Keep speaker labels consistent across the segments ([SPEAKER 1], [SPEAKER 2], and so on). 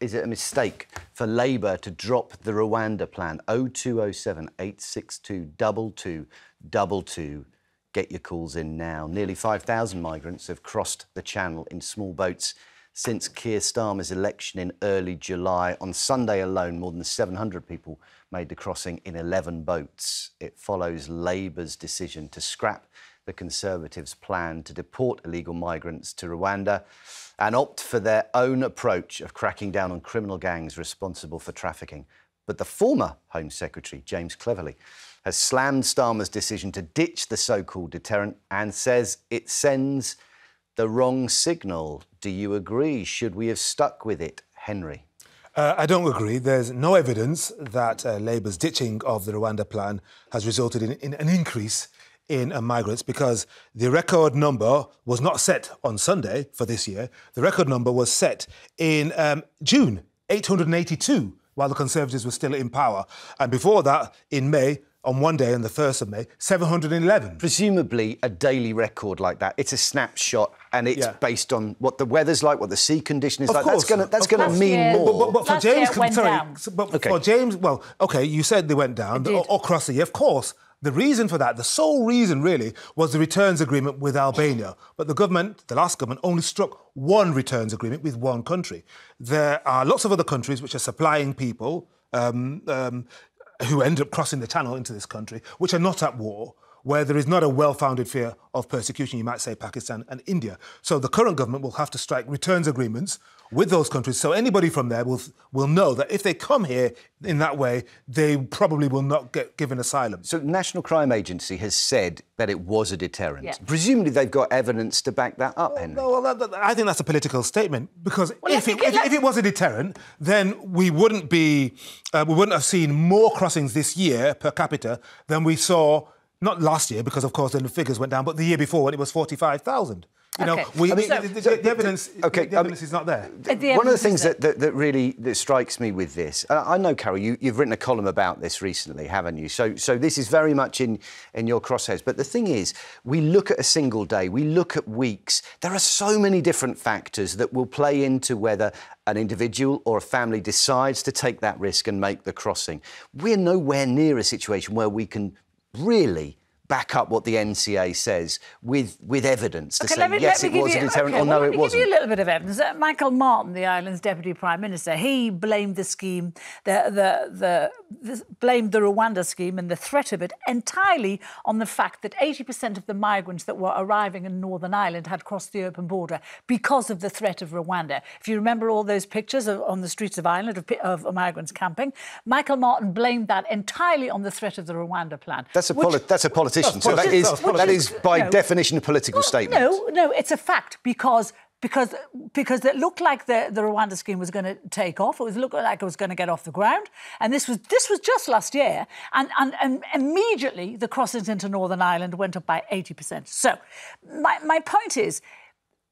[SPEAKER 1] is it a mistake for Labour to drop the Rwanda plan? 0207 862 2222. Get your calls in now. Nearly 5,000 migrants have crossed the Channel in small boats since Keir Starmer's election in early July. On Sunday alone, more than 700 people made the crossing in 11 boats. It follows Labour's decision to scrap the Conservatives' plan to deport illegal migrants to Rwanda and opt for their own approach of cracking down on criminal gangs responsible for trafficking. But the former Home Secretary, James Cleverley, has slammed Starmer's decision to ditch the so-called deterrent and says it sends the wrong signal. Do you agree? Should we have stuck with it? Henry?
[SPEAKER 2] I don't agree. There's no evidence that Labour's ditching of the Rwanda plan has resulted in an increase in migrants, because the record number was not set on Sunday for this year. The record number was set in June, 882, while the Conservatives were still in power. And before that, in May, on one day, on the 1st of May, 711.
[SPEAKER 1] Presumably a daily record like that, it's a snapshot and it's based on what the weather's like, what the sea condition is like. That's going to mean more.
[SPEAKER 2] But for James, for James, well, OK, you said they went down or across the year, of course. The reason for that, the sole reason really, was the returns agreement with Albania. But the government, the last government, only struck one returns agreement with one country. There are lots of other countries which are supplying people who end up crossing the Channel into this country, which are not at war, where there is not a well-founded fear of persecution, you might say Pakistan and India. So the current government will have to strike returns agreements with those countries, so anybody from there will know that if they come here in that way, they probably will not get given asylum.
[SPEAKER 1] So the National Crime Agency has said that it was a deterrent. Yeah. Presumably they've got evidence to back that up, Henry.
[SPEAKER 2] No, I think that's a political statement, because if it was a deterrent, then we wouldn't have seen more crossings this year per capita than we saw, not last year, because of course then the figures went down, but the year before when it was 45,000. You know, the evidence is not there.
[SPEAKER 1] One of the things that really strikes me with this, I know, Carole, you've written a column about this recently, haven't you? So this is very much in your crosshairs. But the thing is, we look at a single day, we look at weeks. There are so many different factors that will play into whether an individual or a family decides to take that risk and make the crossing. We're nowhere near a situation where we can really back up what the NCA says with evidence to say, yes, it was a deterrent or no, it wasn't.
[SPEAKER 3] Let me give you a little bit of evidence. Michael Martin, the island's Deputy Prime Minister, he blamed the scheme, blamed the Rwanda scheme and the threat of it entirely on the fact that 80% of the migrants that were arriving in Northern Ireland had crossed the open border because of the threat of Rwanda. If you remember all those pictures on the streets of Ireland of migrants camping, Michael Martin blamed that entirely on the threat of the Rwanda plan.
[SPEAKER 1] That's a politician. So that is by definition a political statement.
[SPEAKER 3] No, it's a fact because it looked like the Rwanda scheme was going to take off. It looked like it was going to get off the ground, and this was just last year, and immediately the crossings into Northern Ireland went up by 80%. So my point is,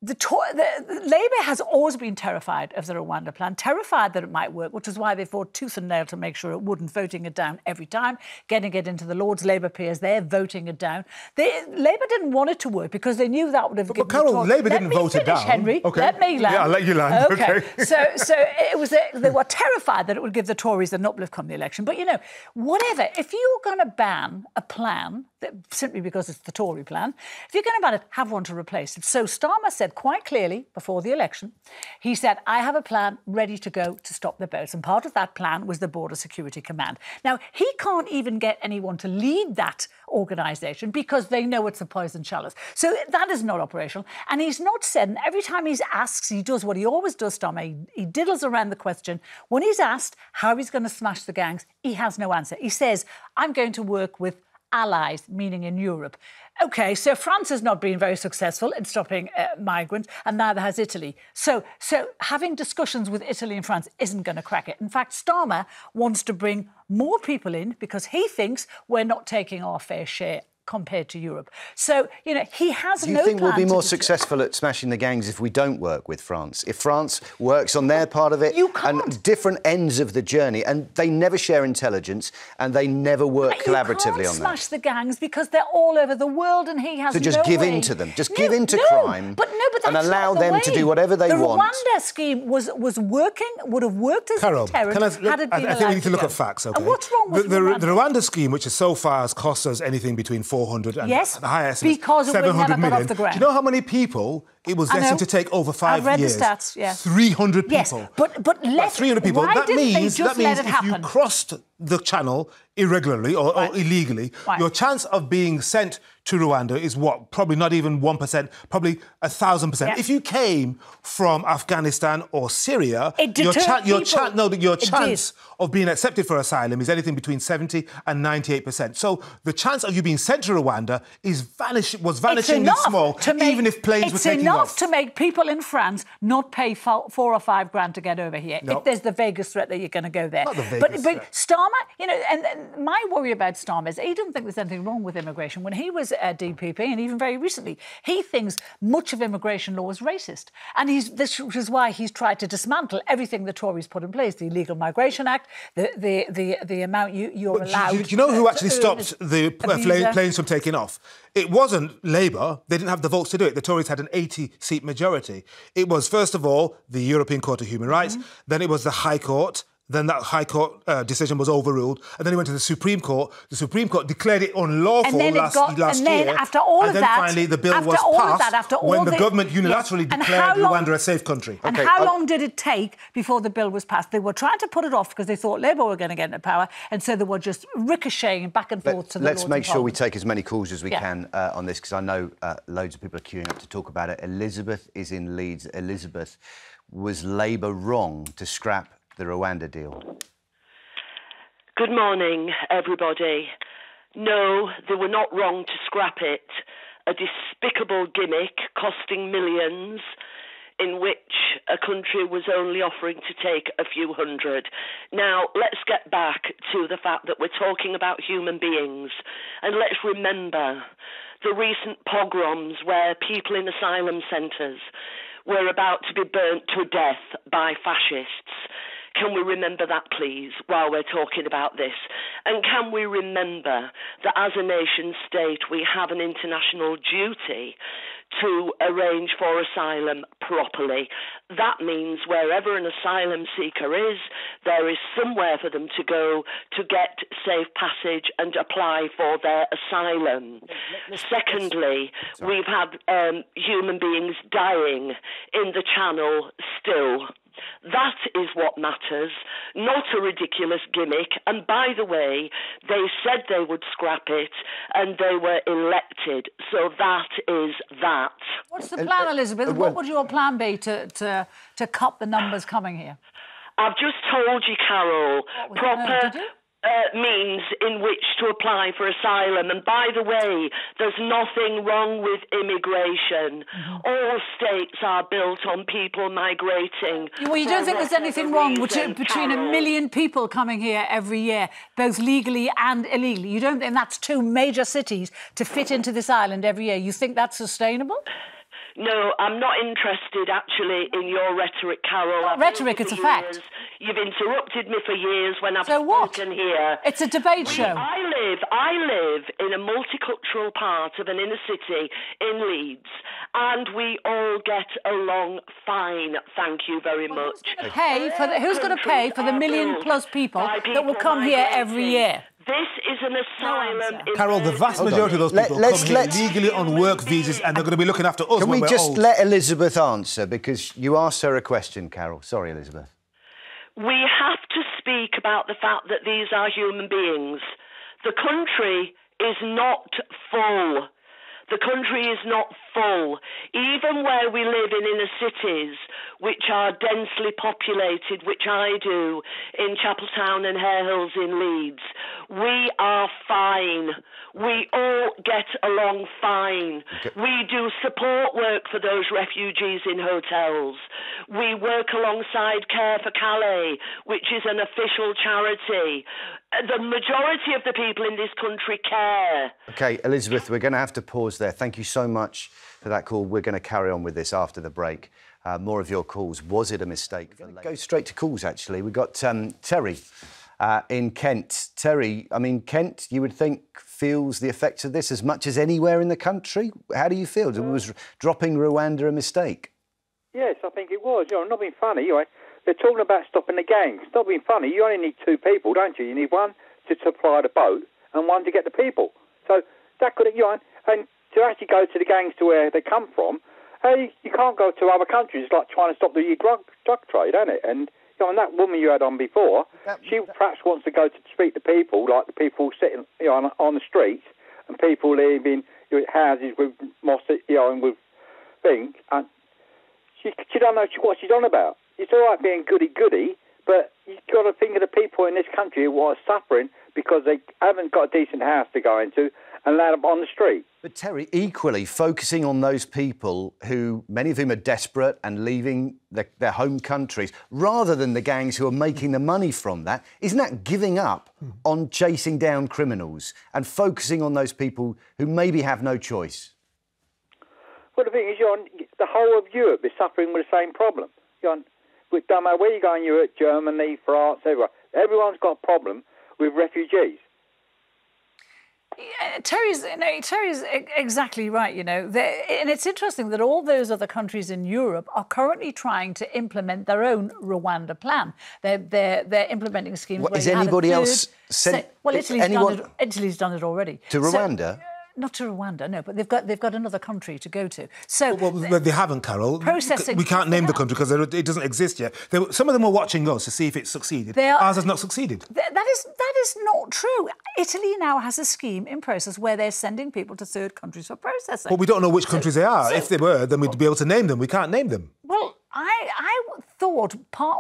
[SPEAKER 3] Labour has always been terrified of the Rwanda plan, terrified that it might work, which is why they fought tooth and nail to make sure it wouldn't, voting it down every time, getting it into the Lords Labour peers there, voting it down. Labour didn't want it to work because they knew that would have given...
[SPEAKER 2] But Carole, Labour didn't vote it down.
[SPEAKER 3] Henry.
[SPEAKER 2] Okay.
[SPEAKER 3] Let me land.
[SPEAKER 2] Yeah, I'll let you land. Okay.
[SPEAKER 3] So it was they were terrified that it would give the Tories an uplift come the election. But, you know, whatever, if you're going to ban a plan, simply because it's the Tory plan, if you're going to ban it, have one to replace it. So Starmer said quite clearly before the election, he said, I have a plan ready to go to stop the boats. And part of that plan was the Border Security Command. Now, he can't even get anyone to lead that organisation because they know it's a poison chalice. So that is not operational. And he's not said, and every time he's asked, he does what he always does, Starmer, he diddles around the question. When he's asked how he's going to smash the gangs, he has no answer. He says, I'm going to work with allies, meaning in Europe. OK, so France has not been very successful in stopping migrants, and neither has Italy. So having discussions with Italy and France isn't going to crack it. In fact, Starmer wants to bring more people in because he thinks we're not taking our fair share compared to Europe. So, you know, he has no plan.
[SPEAKER 1] Do you think we'll be more successful at smashing the gangs if we don't work with France? If France works on their part of it and different ends of the journey, and they never share intelligence and they never work collaboratively on that.
[SPEAKER 3] You can't smash the gangs because they're all over the world and he has
[SPEAKER 1] so just give in to them. Just give in to crime and allow them to do whatever they want.
[SPEAKER 3] The Rwanda scheme was working, would have worked as a deterrent had it been
[SPEAKER 2] I think we need to look at facts, OK?
[SPEAKER 3] And what's wrong with
[SPEAKER 2] the Rwanda scheme, which so far has cost us anything between 400 and the high estimate,
[SPEAKER 3] because
[SPEAKER 2] 700 million.
[SPEAKER 3] Off the ground.
[SPEAKER 2] Do you know how many people it was destined to take over 5 years?
[SPEAKER 3] I've read the stats, yeah.
[SPEAKER 2] 300 people.
[SPEAKER 3] Yes, but
[SPEAKER 2] 300 people.
[SPEAKER 3] Why
[SPEAKER 2] that means
[SPEAKER 3] let it
[SPEAKER 2] if
[SPEAKER 3] happen?
[SPEAKER 2] you crossed the channel irregularly or illegally, your chance of being sent to Rwanda is what? Probably not even 1%, probably 1,000%.
[SPEAKER 3] Yeah.
[SPEAKER 2] If you came from Afghanistan or Syria, your chance of being accepted for asylum is anything between 70 and 98%. So the chance of you being sent to Rwanda was vanishingly small, even if planes were taking off.
[SPEAKER 3] It's enough to make people in France not pay $4 or $5 grand to get over here if there's the vaguest threat that you're going to go there.
[SPEAKER 2] Not the
[SPEAKER 3] vaguest threat. Starmer, you know, and my worry about Starmer is he doesn't think there's anything wrong with immigration. When he was DPP, and even very recently, he thinks much of immigration law is racist. And this is why he's tried to dismantle everything the Tories put in place, the Illegal Migration Act, the amount you're allowed.
[SPEAKER 2] Do you know who actually stopped the planes from taking off? It wasn't Labour. They didn't have the votes to do it. The Tories had an 80-seat majority. It was, first of all, the European Court of Human Rights. Then it was the High Court. Then that High Court decision was overruled. And then it went to the Supreme Court. The Supreme Court declared it unlawful last year.
[SPEAKER 3] After all of that...
[SPEAKER 2] And then finally the bill was passed when the government unilaterally declared Rwanda a safe country.
[SPEAKER 3] And how long did it take before the bill was passed? They were trying to put it off because they thought Labour were going to get into power, and so they were just ricocheting back and forth to the
[SPEAKER 1] Let's make sure we take as many calls as we can on this, because I know loads of people are queuing up to talk about it. Elizabeth is in Leeds. Elizabeth, was Labour wrong to scrap the Rwanda deal?
[SPEAKER 4] Good morning, everybody. No, they were not wrong to scrap it. A despicable gimmick costing millions, in which a country was only offering to take a few hundred. Now, let's get back to the fact that we're talking about human beings, and let's remember the recent pogroms where people in asylum centres were about to be burnt to death by fascists. Can we remember that, please, while we're talking about this? And can we remember that as a nation state we have an international duty to arrange for asylum properly? That means wherever an asylum seeker is, there is somewhere for them to go to get safe passage and apply for their asylum. Secondly, we've had human beings dying in the Channel still. That is what matters, not a ridiculous gimmick. And by the way, they said they would scrap it and they were elected. So that is that.
[SPEAKER 3] What's the plan, Elizabeth? What would your plan be to cut the numbers coming here?
[SPEAKER 4] I've just told you, Carole, proper means in which to apply for asylum. And by the way, there's nothing wrong with immigration. All states are built on people migrating.
[SPEAKER 3] Well, you don't think there's anything wrong between 1 million people coming here every year, both legally and illegally? You don't think that's 2 major cities to fit into this island every year? You think that's sustainable?
[SPEAKER 4] No, I'm not interested, actually, in your rhetoric, Carole.
[SPEAKER 3] Not rhetoric, it's a fact.
[SPEAKER 4] You've interrupted me for years when I've
[SPEAKER 3] spoken
[SPEAKER 4] here.
[SPEAKER 3] It's a debate show.
[SPEAKER 4] I live in a multicultural part of an inner city in Leeds, and we all get along fine, thank you very much.
[SPEAKER 3] Who's going to pay for the 1 million+ people that will come here every year?
[SPEAKER 4] This is an asylum.
[SPEAKER 2] Carole, the vast majority of those people come here legally on work visas, and they're going to be looking after us.
[SPEAKER 1] Can we just let Elizabeth answer, because you asked her a question, Carole? Sorry, Elizabeth.
[SPEAKER 4] We have to speak about the fact that these are human beings. The country is not full. The country is not full. Even where we live in inner cities, which are densely populated, which I do in Chapeltown and Hare Hills in Leeds, we are fine. We all get along fine. Okay. We do support work for those refugees in hotels. We work alongside Care for Calais, which is an official charity. The majority of the people in this country care.
[SPEAKER 1] OK, Elizabeth, we're going to have to pause there. Thank you so much for that call. We're going to carry on with this after the break. More of your calls. Was it a mistake? We're going to go straight to calls, actually. We've got Terry in Kent. Terry, I mean, Kent, you would think, feels the effects of this as much as anywhere in the country. How do you feel? Was dropping Rwanda a mistake?
[SPEAKER 5] Yes, I think it was. Not being funny, they're talking about stopping the gangs. It's not being funny. You only need two people, don't you? You need one to supply the boat and one to get the people. So that could have, and to actually go to the gangs to where they come from, you can't go to other countries. It's like trying to stop the drug trade, isn't it? And and that woman you had on before, she perhaps wants to go to speak to people, like the people sitting on the streets and people living in houses with moss, and with things. And she don't know what she's on about. It's all right being goody-goody, but you've got to think of the people in this country who are suffering because they haven't got a decent house to go into and land them on the street.
[SPEAKER 1] But, Terry, equally focusing on those people who, many of whom are desperate and leaving their home countries, rather than the gangs who are making the money from that, isn't that giving up on chasing down criminals and focusing on those people who maybe have no choice?
[SPEAKER 5] Well, the thing is, the whole of Europe is suffering with the same problem. With no matter where you go in Europe, Germany, France, everywhere, everyone's got a problem with refugees.
[SPEAKER 3] Terry's exactly right, and it's interesting that all those other countries in Europe are currently trying to implement their own Rwanda plan. They're implementing schemes.
[SPEAKER 1] Is anybody else sent?
[SPEAKER 3] Well, Italy's done it already.
[SPEAKER 1] To Rwanda?
[SPEAKER 3] Not to Rwanda, no, but they've got another country to go to. So
[SPEAKER 2] well, they haven't, Carole.
[SPEAKER 3] Processing.
[SPEAKER 2] We can't name the country because it doesn't exist yet. Some of them are watching us to see if it succeeded. Ours has not succeeded.
[SPEAKER 3] That is not true. Italy now has a scheme in process where they're sending people to third countries for processing.
[SPEAKER 2] But we don't know which countries they are. If they were, then we'd be able to name them. We can't name them.
[SPEAKER 3] Well, I thought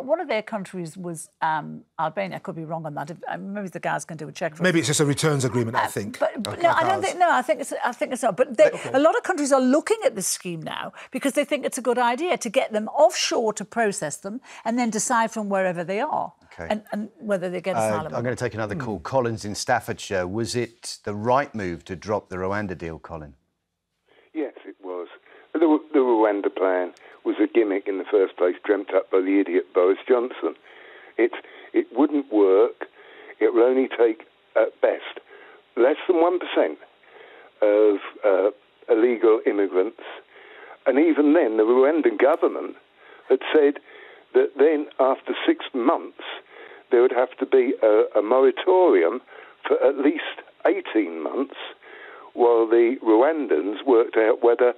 [SPEAKER 3] one of their countries was Albania. I could be wrong on that. Maybe the guys can do a check for
[SPEAKER 2] Maybe it's just a returns agreement, I think.
[SPEAKER 3] But no, I don't think. No, I think it's not. But a lot of countries are looking at this scheme now because they think it's a good idea to get them offshore to process them and then decide from wherever they are and whether they get asylum.
[SPEAKER 1] I'm going to take another call. Colin's in Staffordshire. Was it the right move to drop the Rwanda deal, Colin?
[SPEAKER 6] Yes, it was. The Rwanda plan was a gimmick in the first place, dreamt up by the idiot Boris Johnson. It wouldn't work. It will only take, at best, less than 1% of illegal immigrants. And even then, the Rwandan government had said that then, after 6 months, there would have to be a moratorium for at least 18 months while the Rwandans worked out whether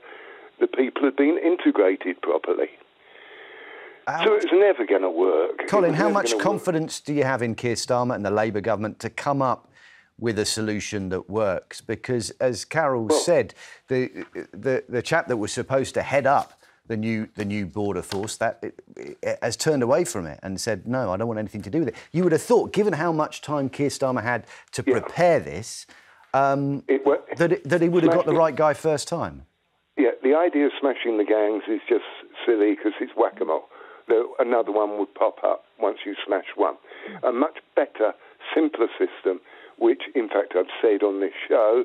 [SPEAKER 6] the people had been integrated properly. So it's never going to work.
[SPEAKER 1] Colin, how much confidence do you have in Keir Starmer and the Labour government to come up with a solution that works? Because, as Carole said, the chap that was supposed to head up the new border force has turned away from it and said, no, I don't want anything to do with it. You would have thought, given how much time Keir Starmer had to prepare this, that he would have got the right guy first time.
[SPEAKER 6] Yeah, the idea of smashing the gangs is just silly because it's whack-a-mole. Another one would pop up once you smash one. A much better, simpler system, which, in fact, I've said on this show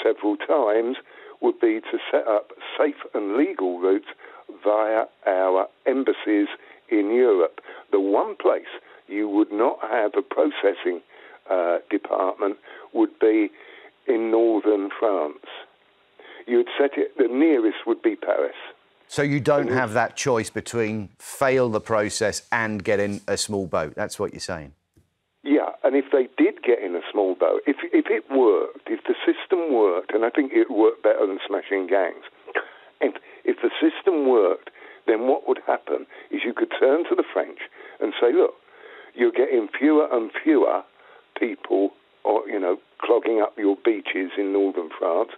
[SPEAKER 6] several times, would be to set up safe and legal routes via our embassies in Europe. The one place you would not have a processing department would be in northern France. You'd set it, the nearest would be Paris.
[SPEAKER 1] So you don't have that choice between fail the process and get in a small boat. That's what you're saying?
[SPEAKER 6] Yeah, and if they did get in a small boat, if it worked, if the system worked, and I think it worked better than smashing gangs, and if the system worked, then what would happen is you could turn to the French and say, look, you're getting fewer and fewer people, or, clogging up your beaches in northern France.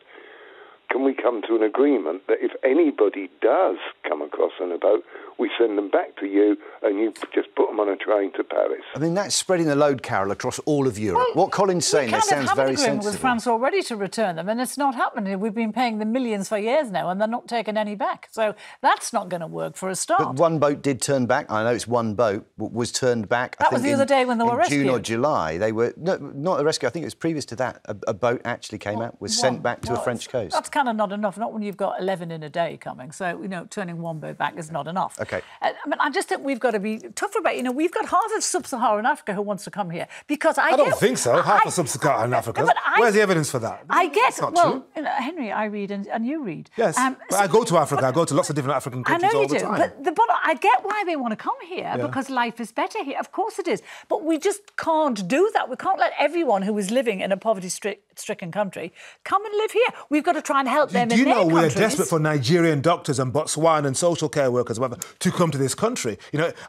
[SPEAKER 6] can we come to an agreement that if anybody does come across on a boat, we send them back to you and you just put them on a train to Paris?
[SPEAKER 1] I mean, that's spreading the load, Carole, across all of Europe.
[SPEAKER 3] Well,
[SPEAKER 1] what Colin's saying there sounds very sensible. We have an agreement
[SPEAKER 3] with France already to return them, and it's not happening. We've been paying them millions for years now, and they're not taking any back. So that's not going to work for a start.
[SPEAKER 1] But one boat did turn back. I know it's one boat was turned back.
[SPEAKER 3] That was the other day when they were rescued.
[SPEAKER 1] June or July. They were not a rescue. I think it was previous to that. A boat actually came out, was sent back to a French coast.
[SPEAKER 3] That's kind of not enough. Not when you've got 11 in a day coming. So turning one boat back is not enough.
[SPEAKER 1] OK.
[SPEAKER 3] I mean, I just think we've got to be tougher about it. We've got half of sub-Saharan Africa who wants to come here because
[SPEAKER 2] I don't think so. Half of sub-Saharan Africa. Where's the evidence for that?
[SPEAKER 3] That's not true. Henry, I read and you read.
[SPEAKER 2] Yes, but I go to Africa. I go to lots of different African countries all the time.
[SPEAKER 3] But I get why they want to come here because life is better here. Of course it is. But we just can't do that. We can't let everyone who is living in a poverty-stricken country come and live here. We've got to try and help them in their countries.
[SPEAKER 2] Do you know we're desperate for Nigerian doctors and Botswana and social care workers, whatever, to come to this country?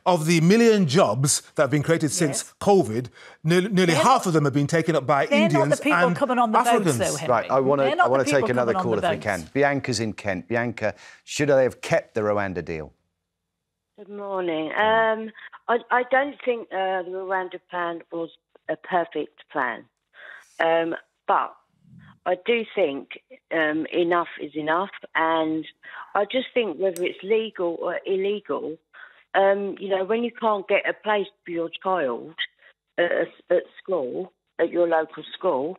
[SPEAKER 2] Of the 1 million jobs that have been created since COVID, nearly half of them have been taken up by Indians
[SPEAKER 3] not the people
[SPEAKER 2] and
[SPEAKER 3] coming on the
[SPEAKER 2] Africans.
[SPEAKER 3] Boats, though, Henry.
[SPEAKER 1] Right, I want to take another call if we can. Bianca's in Kent. Bianca, should they have kept the Rwanda deal?
[SPEAKER 7] Good morning. I don't think the Rwanda plan was a perfect plan, but I do think enough is enough, and I just think whether it's legal or illegal, when you can't get a place for your child at school, at your local school,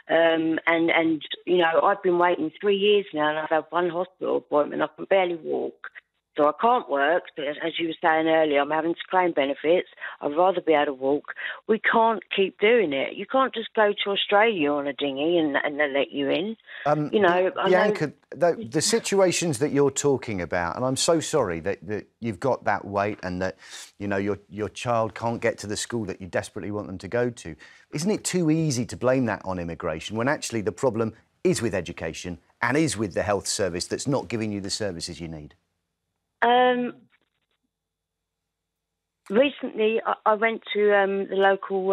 [SPEAKER 7] and I've been waiting 3 years now, and I've had one hospital appointment. I can barely walk. So I can't work, but as you were saying earlier, I'm having to claim benefits. I'd rather be able to walk. We can't keep doing it. You can't just go to Australia on a dinghy and they let you in.
[SPEAKER 1] Bianca, the situations that you're talking about, and I'm so sorry that you've got that weight and that, your child can't get to the school that you desperately want them to go to. Isn't it too easy to blame that on immigration when actually the problem is with education and is with the health service that's not giving you the services you need?
[SPEAKER 7] Recently, I went to the local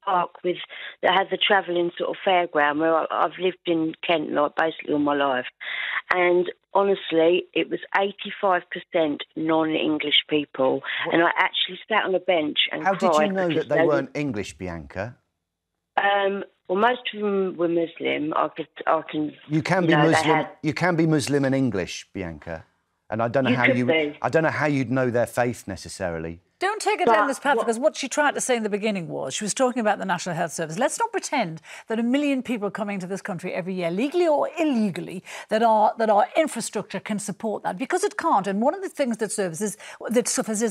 [SPEAKER 7] park that had the travelling sort of fairground where I've lived in Kent basically all my life. And honestly, it was 85% non-English people. What? And I actually sat on a bench and cried.
[SPEAKER 1] How did you know that they weren't English, Bianca?
[SPEAKER 7] Well, most of them were Muslim.
[SPEAKER 1] You can be Muslim. You can be Muslim and English, Bianca. And I don't know how you'd know their faith necessarily.
[SPEAKER 3] Don't take it down this path, because what she tried to say in the beginning was she was talking about the National Health Service. Let's not pretend that 1 million people coming to this country every year, legally or illegally, that our infrastructure can support that, because it can't. And one of the things that suffers is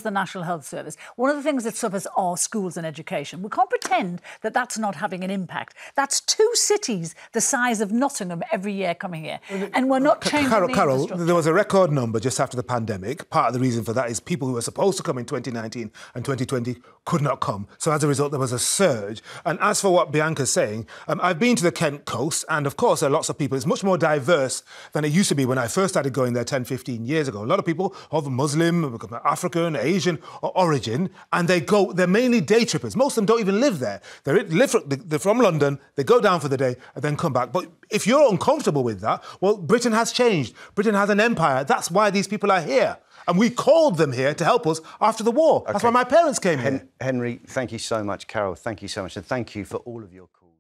[SPEAKER 3] the National Health Service. One of the things that suffers are schools and education. We can't pretend that that's not having an impact. That's 2 cities the size of Nottingham every year coming here, and we're not changing the infrastructure.
[SPEAKER 2] Carole, there was a record number just after the pandemic. Part of the reason for that is people who were supposed to come in 2019 and 2020 could not come. So as a result, there was a surge. And as for what Bianca's saying, I've been to the Kent coast, and of course, there are lots of people. It's much more diverse than it used to be when I first started going there 10, 15 years ago. A lot of people of Muslim, African, Asian origin, and they're mainly day trippers. Most of them don't even live there. They're from London, they go down for the day and then come back. But if you're uncomfortable with that, well, Britain has changed. Britain has an empire. That's why these people are here. And we called them here to help us after the war. Okay. That's why my parents came here.
[SPEAKER 1] Henry, thank you so much. Carole, thank you so much. And thank you for all of your calls.